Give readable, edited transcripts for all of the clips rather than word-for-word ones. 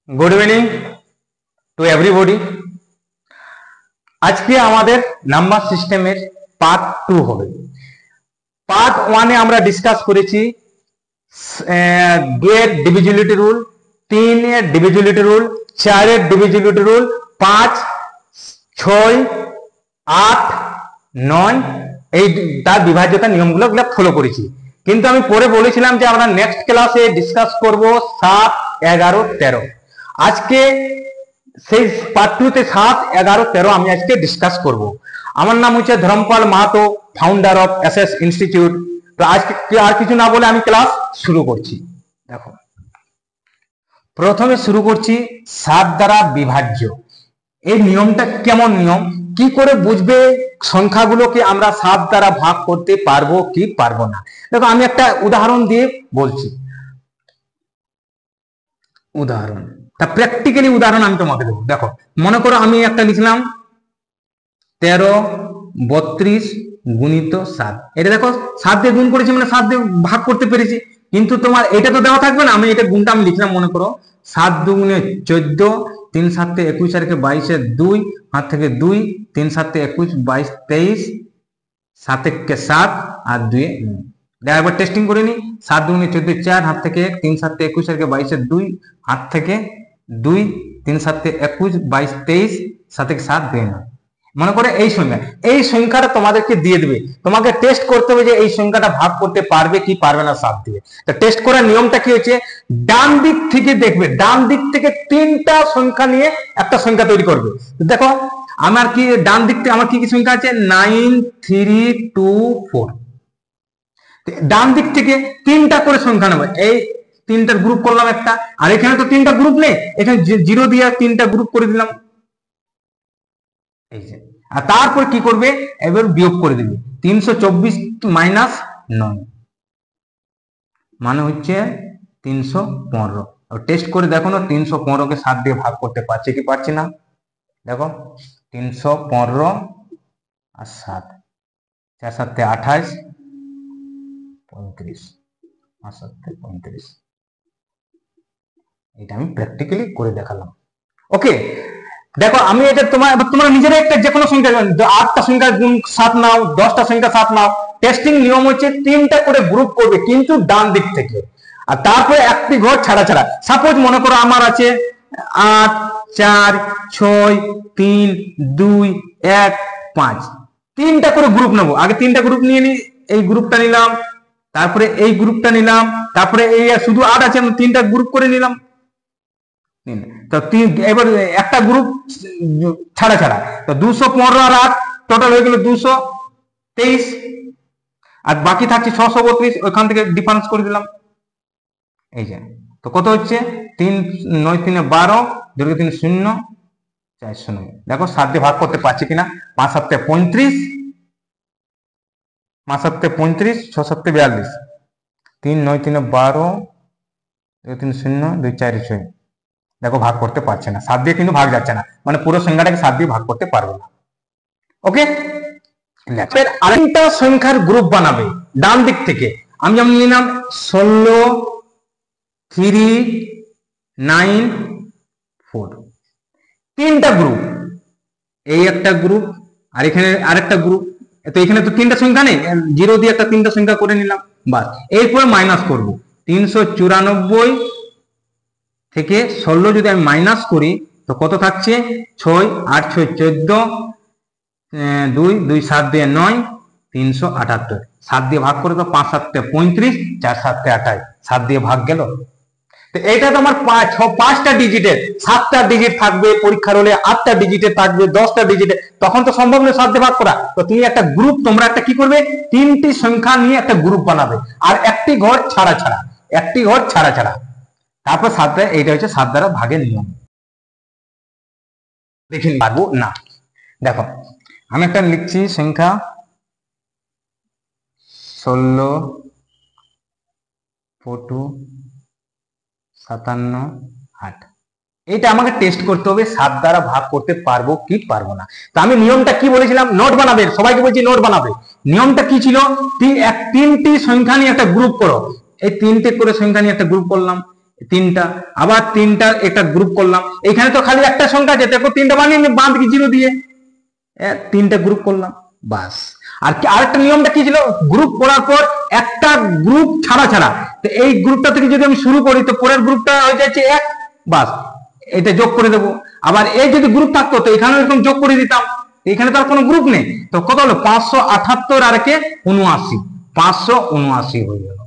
Good evening to everybody. आज के আমাদের নাম্বার সিস্টেমের পার্ট 2 হবে। পার্ট 1 এ আমরা ডিসকাস করেছি 2 এর ডিভিজিবিলিটি রুল, 3 এর ডিভিজিবিলিটি রুল, 4 এর ডিভিজিবিলিটি রুল, 5 6 8 9 এই তার বিভাজ্যতা নিয়মগুলো ফলো করেছি। কিন্তু আমি পরে বলেছিলাম যে আমরা নেক্সট ক্লাসে ডিসকাস করব 7 11 13। আজকে সেই পার্ট 2 তে 7 11 13 আমি আজকে ডিসকাস করব। আমার নাম হচ্ছে Dharmapal Mahato, founder of SS institute. তো আজকে আর কিছু না বলে আমি ক্লাস শুরু করছি। দেখো, প্রথমে শুরু করছি 7 দ্বারা বিভাজ্য। এই নিয়মটা কেমন নিয়ম, কি করে বুঝবে সংখ্যাগুলোকে আমরা 7 দ্বারা ভাগ করতে পারবো কি পারবো না। দেখো, আমি একটা উদাহরণ দিয়ে বলছি। উদাহরণ প্র্যাকটিক্যালি উদাহরণ আমি তোমাকে দেবো। দেখো, মনে করো আমি একটা লিখলাম 13 32 গুণিত 7। এটা দেখো 7 দিয়ে গুণ করেছি মানে 7 দিয়ে ভাগ করতে পেরেছি। কিন্তু তোমার এটা তো দেওয়া থাকবে না, আমি এটা গুণটা আমি লিখলাম। মনে করো 7 দুগুণে 14, 3 7 21 আর 22 2, হাত থেকে 2, 3 7 21 22 23, 7 1 7 আর 2 9। দেখো একবার টেস্টিং করে নি। 7 দুগুণে 14 4, হাত থেকে 1, 3 7 21 আর 22 2, হাত থেকে 2, 3 7 21 22 23, 7 7 2 9। মনে করে এই সংখ্যাটা তোমাদেরকে দিয়ে দেবে, তোমাকে টেস্ট করতে হবে যে এই সংখ্যাটা ভাগ করতে পারবে কি পারবে না 7 দিয়ে। তো টেস্ট করার নিয়মটা কি হচ্ছে, ডান দিক থেকে দেখবে, ডান দিক থেকে 3টা সংখ্যা নিয়ে একটা সংখ্যা তৈরি করবে। দেখো আমার কি ডান দিক থেকে আমার কি কি সংখ্যা আছে, 9 3 2 4। ডান দিক থেকে 3টা করে সংখ্যা নেবে। এই 3টার গ্রুপ করলাম একটা, আর এখানে তো 3টা গ্রুপ নেই, এখানে 0 দিয়ে 3টা গ্রুপ করে দিলাম। এই যে, আর তারপর কি করবে, এবার বিয়োগ করে দিবে। 324 মাইনাস 9 মানে হচ্ছে 315। টেস্ট করে দেখো না, 315 কে 7 দিয়ে ভাগ করতে পারছে কি পারছে না। দেখো 315 আর 7, 4 7 28 35, 5 7 35। এটা আমি প্র্যাকটিক্যালি করে দেখালাম। ওকে, দেখো আমি এটা তোমরা নিজেরা একটা যে কোনো সংখ্যা, 8টা সংখ্যা গুণ 7 নাও, 10টা সংখ্যা 7 নাও। টেস্টিং নিয়ম হচ্ছে 3টা করে গ্রুপ করবে কিন্তু ডান দিক থেকে, আর তারপরে একটি ঘর ছাড়া ছাড়া। সাপোজ মনে করো আমার আছে 8 4 6 3 2 1 5। 3টা করে গ্রুপ নেবো। আগে 3টা গ্রুপ নিয়ে নি, এই গ্রুপটা নিলাম, তারপরে এই গ্রুপটা নিলাম, তারপরে এই শুধু 8 আছে, আমি 3টা গ্রুপ করে নিলাম। তো এবার একটা গ্রুপ ছাড়া ছাড়া, তো 215 আর 8 টোটাল হয়ে গেল 223, আর বাকি থাকছে 632। ওইখান থেকে ডিফারেন্স করে দিলাম। এই যে, তো কত হচ্ছে, 3 9 3 12, 2 3 0 409। দেখো 7 দিয়ে ভাগ করতে পারছি কিনা। 5 7 35, 5 7 35, 6 7 42, 3 9 3 12, 2 3 0 2 4 6। দেখো ভাগ করতে পারছে না, 7 দিয়ে কিন্তু ভাগ যাচ্ছে না, মানে পুরো সংখ্যাটাকে 7 দিয়ে ভাগ করতে পারবে না। ওকে, আরেকটা সংখ্যার গ্রুপ বানাবে ডান দিক থেকে। আমি যেমন নিলাম 16 3 9 4। 3টা গ্রুপ, এই একটা গ্রুপ আর এখানে আরেকটা গ্রুপ। তো এখানে তো 3টা সংখ্যা নেই, 0 দিয়ে একটা 3টা সংখ্যা করে নিলাম বাস। এরপরে মাইনাস করব। 394 থেকে 16 যদি আমি মাইনাস করি তো কত থাকছে, 6 8 6 14, 2 2 7 দিয়ে 9, 378। 7 দিয়ে ভাগ করে তো 5 7 35, 4 7 28, 7 দিয়ে ভাগ গেল। তো এটা তোমার 5টা ডিজিটের, 7টা ডিজিট থাকবে পরীক্ষার হলে, 8টা ডিজিটের থাকবে, 10টা ডিজিটের। তখন তো সম্ভব নয় 7 দিয়ে ভাগ করা। তো তুমি একটা গ্রুপ, তোমরা একটা কি করবে, 3টি সংখ্যা নিয়ে একটা গ্রুপ বানাবে, আর একটি ঘর ছাড়া ছাড়া, একটি ঘর ছাড়া ছাড়া। তারপর 7, এইটা হচ্ছে 7 দ্বারা ভাগের নিয়ম। দেখে পারবো না। দেখো আমি একটা লিখছি সংখ্যা 16 42 57 8। এটা আমাকে টেস্ট করতে হবে 7 দ্বারা ভাগ করতে পারবো কি পারবো না। তো আমি নিয়মটা কি বলেছিলাম, নোট বানাবে, সবাইকে বলছি নোট বানাবে। নিয়মটা কি ছিল, 3টি সংখ্যা নিয়ে একটা গ্রুপ করো। এই 3টে করে সংখ্যা নিয়ে একটা গ্রুপ করলাম। তিনটা, আবার তিনটা একটা গ্রুপ করলাম, এখানে তো খালি একটা সংখ্যা আছে, দেখো তিনটা বানিয়ে বাঁধ কি জিরো দিয়ে তিনটা গ্রুপ করলাম, বাস। আর আরেকটা নিয়মটা কি ছিল, গ্রুপ করার পর একটা গ্রুপ ছাড়া ছাড়া, তো এই গ্রুপটা থেকে যদি আমি শুরু করি তো পরের গ্রুপটা হয়ে যাচ্ছে এক, বাস এটা যোগ করে দেবো। আবার এই যদি গ্রুপ থাকতো তো এখানে এরকম যোগ করে দিতাম, এখানে তো আর কোনো গ্রুপ নেই, তো কত হলো 578 আর একে 79, 579 হয়ে গেল।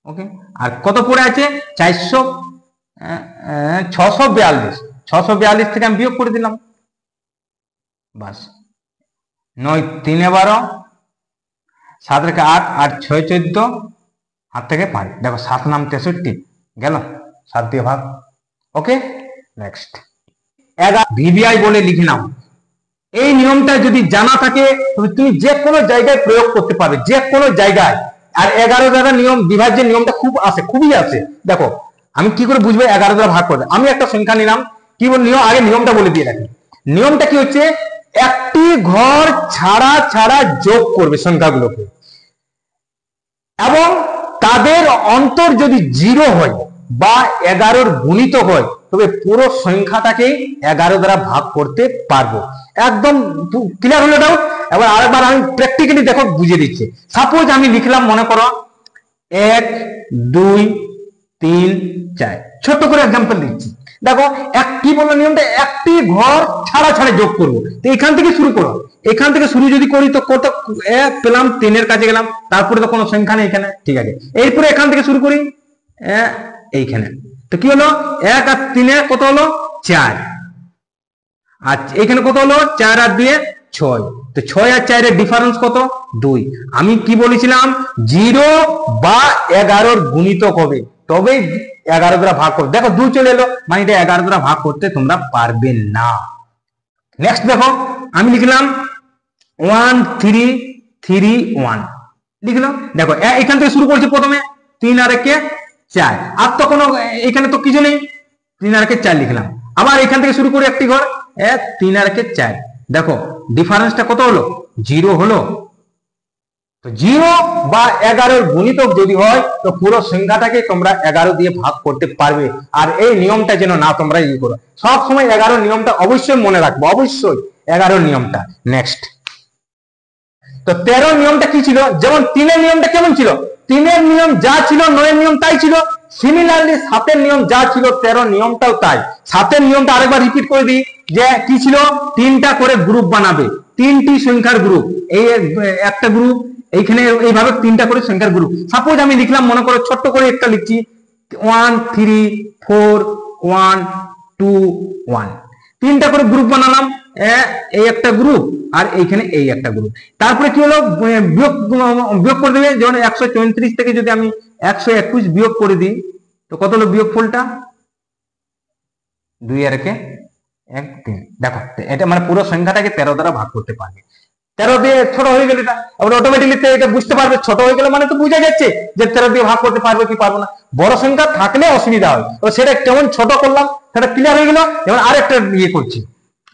ওকে, আর কত পড়ে আছে 642 থেকে আমি বিয়োগ করে দিলাম, বাস। 9 3 12, 7 রেখে 8, 8 6 14, হাত থেকে 5, দেখো 7 নাম 63 গেল, 7 দিয়ে ভাগ। ওকে, নেক্সট ভিভিআই বলে লিখে নাও। এই নিয়মটা যদি জানা থাকে তুমি যে কোনো জায়গায় প্রয়োগ করতে পারবে, যে কোনো জায়গায়। আর 11 দ্বারা নিয়ম বিভাজ্যের নিয়মটা খুবই আছে। দেখো আমি কি করে বুঝবো 11 দ্বারা ভাগ করবে, আমি একটা সংখ্যা নিলাম, কি বল নিয়ম, আগে নিয়মটা বলে দিয়ে রাখি। নিয়মটা কি হচ্ছে, একটি ঘর ছাড়া ছাড়া যোগ করবে সংখ্যাগুলোকে, এবং তাদের অন্তর যদি 0 হয় বা 11 গুণিত হয় তবে পুরো সংখ্যাটাকে 11 দ্বারা ভাগ করতে পারবো। একদম ক্লিয়ার হলো ডাউট? এবার আরেকবার আমি প্র্যাকটিক্যালি দেখো বুঝিয়ে দিচ্ছি। সাপোজ আমি লিখলাম, মনে করো 1 2 3 4, ছোট্ট করে এক্সাম্পল দিচ্ছি। দেখো কি বললো নিয়মটা, একটি ঘর ছাড়া ছাড়া যোগ করবো, তো এখান থেকে শুরু করো, এখান থেকে শুরু যদি করি তো কত পেলাম, 3 এর কাছে গেলাম, তারপরে তো কোনো সংখ্যা নেই এখানে, ঠিক আছে। এরপরে এখান থেকে শুরু করি এইখানে, তো কি হলো 1 আর 3 কত হলো 4, আর এখানে কত হলো 4 আর 2 6, তো 6 আর 4 এর ডিফারেন্স কত 2। আমি কি বলেছিলাম, 0 বা 11 গুণিতক হবে তবেই 11 দ্বারা ভাগ করবে। দেখো 2 চলে এলো, মানে এটা 11 দ্বারা ভাগ করতে তোমরা পারবে না। নেক্সট দেখো আমি লিখলাম 1 3 3 1 লিখলাম। দেখো এখান থেকে শুরু করছি, প্রথমে 3 আর 1 4, আর তো কোনো এখানে তো কিছু নেই, 3 আর 1 4 লিখলাম। আবার এখান থেকে শুরু করে একটি ঘর 3 আর 1 4, দেখো ডিফারেন্সটা কত হলো 0 হলো। তো 0 বা 11 গুণিতক যদি হয় তো পুরো সংখ্যাটাকে তোমরা 11 দিয়ে ভাগ করতে পারবে। আর এই নিয়মটা যেন না তোমরা করো, সব সময় 11 নিয়মটা অবশ্যই মনে রাখবো, অবশ্যই 11 নিয়মটা। নেক্সট, তো 13 নিয়মটা কি ছিল, যেমন 3 এর নিয়মটা কেমন ছিল, 3 এর নিয়ম যা ছিল 9 এর নিয়ম তাই ছিল। সিমিলারলি 7 এর নিয়ম যা ছিল 13 নিয়মটাও তাই। 7 এর নিয়মটা আরেকবার রিপিট করে দিই, যে কি ছিল, 3টা করে গ্রুপ বানাবে, 3টি সংখ্যার গ্রুপ, এই একটা গ্রুপ, এইখানে এইভাবে 3টা করে সংখ্যার গ্রুপ। সাপোজ আমি লিখলাম, মনে করো ছোট্ট করে একটা লিখছি 1 3 4 1 2 1, 3টা করে গ্রুপ বানালাম, এই একটা গ্রুপ আর এইখানে এই একটা গ্রুপ। তারপরে কি হলো, বিয়োগ করে দেবে, যেমন 134 থেকে যদি আমি 121 বিয়োগ করে দিই তো কত হলো বিয়োগফলটা, 2 আর 1 1 3। দেখো এটা মানে পুরো সংখ্যাটাকে 13 দ্বারা ভাগ করতে পারবে। 13 দিয়ে ছোট হয়ে গেলে আবার অটোমেটিকলি এটা বুঝতে পারবে, ছোট হয়ে গেলে মানে তো বোঝা যাচ্ছে যে 13 দিয়ে ভাগ করতে পারবে কি পারবো না। বড় সংখ্যা থাকলে অসুবিধা হয়, তো সেটা কেমন ছোট করলাম সেটা ক্লিয়ার হয়ে গেল। এবার আরেকটা ইয়ে করছি,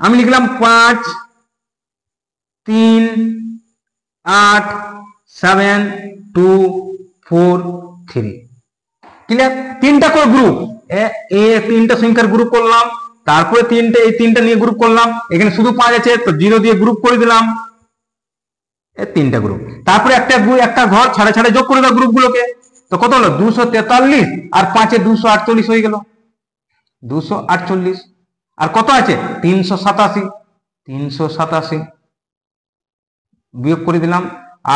আমি লিখলাম 5 3 8 7 2 4 3, ক্লিয়ার। 3টা করে গ্রুপ, এই 3টা সংখ্যার গ্রুপ করলাম, তারপরে এই 3টা নিয়ে গ্রুপ করলাম, এখানে শুধু 5 আছে তো 0 দিয়ে গ্রুপ করে দিলাম, 3টা গ্রুপ। তারপরে একটা ঘর ছাড়া ছাড়া যোগ করে দাও গ্রুপগুলোকে, তো কত হলো 243 আর 5 এ 248 হয়ে গেল, 248। আর কত আছে 387 বিয়োগ করে দিলাম,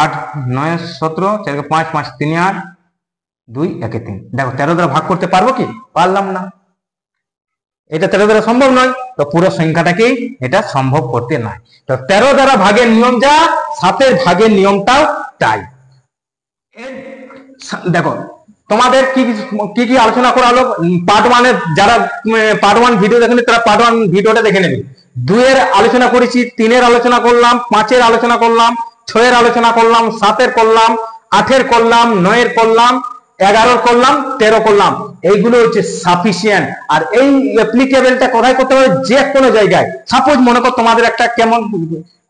8 9 17 4 5 5 3 8 2 1 3। দেখো 13 দ্বারা ভাগ করতে পারবো কি, পারলাম না, এটা 13 দ্বারা সম্ভব নয়, তো পুরো সংখ্যাটাকেই এটা সম্ভব করতে নাই। তো 13 দ্বারা ভাগের নিয়ম যা, 7 ভাগের নিয়মটাও তাই। দেখো তোমাদের কি কি আলোচনা করা হলো, পার্ট 1 এর যারা পার্ট 1 ভিডিও দেখেনি তারা পার্ট 1 ভিডিওটা দেখে নেবে। 2 এর আলোচনা করেছি, 3 এর আলোচনা করলাম, 5 এর আলোচনা করলাম, 6 এর আলোচনা করলাম, 7 এর করলাম, 8 এর করলাম, 9 এর করলাম, 11 করলাম, 13 করলাম। এইগুলো হচ্ছে সাফিসিয়েন্ট। আর এই অ্যাপ্লিকেবলটা কোথায় করতে হবে, যে কোনো জায়গায়। সাপোজ মনে কর তোমাদের একটা কেমন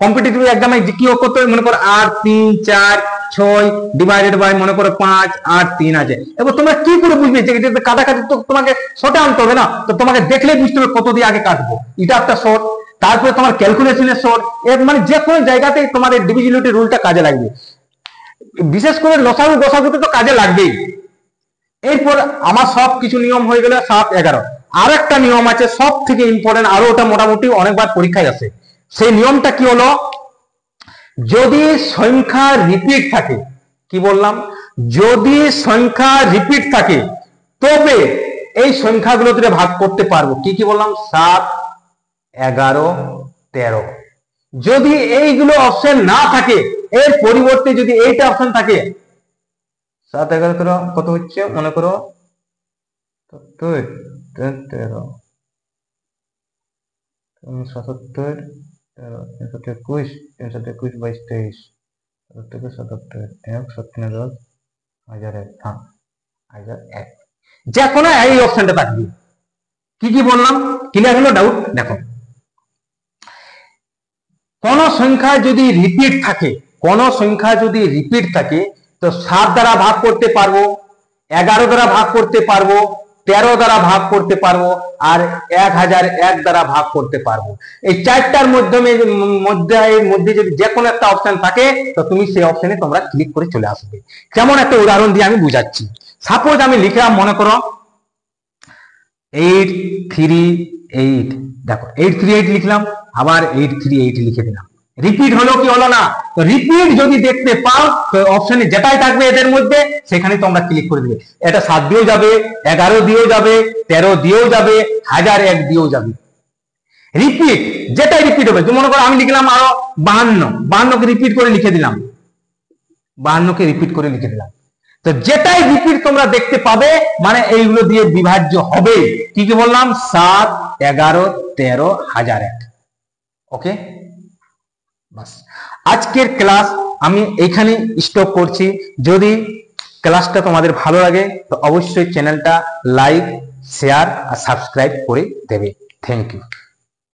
কম্পিটিটিভ এক্সামে কি করতে হবে, মনে করো 8 3 4 6 ডিভাইডেড বাই মনে করো 5 8 3 আছে। এবার তোমরা কি করে বুঝবে যে এটা কাটাকাটি, তো তোমাকে শর্টে আনতে হবে না, তো তোমাকে দেখলে বুঝতে হবে কত দিয়ে আগে কাটবো, এটা একটা শর্ট। তারপরে তোমার ক্যালকুলেশনের শর্ট, এর মানে যে কোনো জায়গাতেই তোমাদের ডিভিজিবিলিটি রুলটা কাজে লাগবে, বিশেষ করে লসাগু গসাগুতে তো কাজে লাগবেই। এরপর আমার সব কিছু নিয়ম হয়ে গেলে 7 11। আর একটা নিয়ম আছে সব থেকে ইম্পর্টেন্ট, আরো ওটা মোটামুটি অনেকবার পরীক্ষায় আসে। সেই নিয়মটা কি হলো, যদি সংখ্যা রিপিট থাকে, কি বললাম, যদি সংখ্যা রিপিট থাকে তবে এই সংখ্যাগুলো থেকে ভাগ করতে পারবো। কি কি বললাম, 7 11 13। যদি এইগুলো অপশন না থাকে, এর পরিবর্তে যদি এইটা অপশন থাকে, 7 11 13 কত হচ্ছে, মনে করো 70 13 77 321 321 22 23 77 77 1 7 10 1001, হ্যাঁ 1001, যে কোনো এই অপশনটা থাকবে। কি কি বললাম, ক্লিয়ার হলো? ডাউট? দেখো, কোন সংখ্যা যদি রিপিট থাকে, কোন সংখ্যা যদি রিপিট থাকে তো 7 দ্বারা ভাগ করতে পারবো, 11 দ্বারা ভাগ করতে পারবো, 13 দ্বারা ভাগ করতে পারবো, আর 1001 দ্বারা ভাগ করতে পারবো। এই চারটার মধ্যে যদি যে কোনো একটা অপশন থাকে তো তুমি সেই অপশনে তোমরা ক্লিক করে চলে আসবে। যেমন একটা উদাহরণ দিয়ে আমি বুঝাচ্ছি। সাপোজ আমি লিখলাম, মনে করো 8 3 8, দেখো 8 3 8 লিখলাম, আবার 8 3 8 লিখে দিলাম। রিপিট হলো কি হলো না? তো রিপিট যদি দেখতে পাও তো অপশনে যেটাই থাকবে এদের মধ্যে সেখানে তোমরা ক্লিক করে দিবে। এটা 7 দিয়েও যাবে, 11 দিয়েও যাবে, 13 দিয়েও যাবে, 1001 দিয়েও যাবে। রিপিট যেটাই রিপিট হবে, মনে করো আমি লিখলাম আরো 52 কে রিপিট করে লিখে দিলাম, 52 কে রিপিট করে লিখে দিলাম। তো যেটাই রিপিট তোমরা দেখতে পাবে মানে এইগুলো দিয়ে বিভাজ্য হবে। কি কি বললাম, 7 11 13 1001। ওকে, বাস আজকের ক্লাস আমি এইখানে স্টপ করছি। যদি ক্লাসটা তোমাদের ভালো লাগে তো অবশ্যই চ্যানেলটা লাইক শেয়ার আর সাবস্ক্রাইব করে দেবে। Thank you.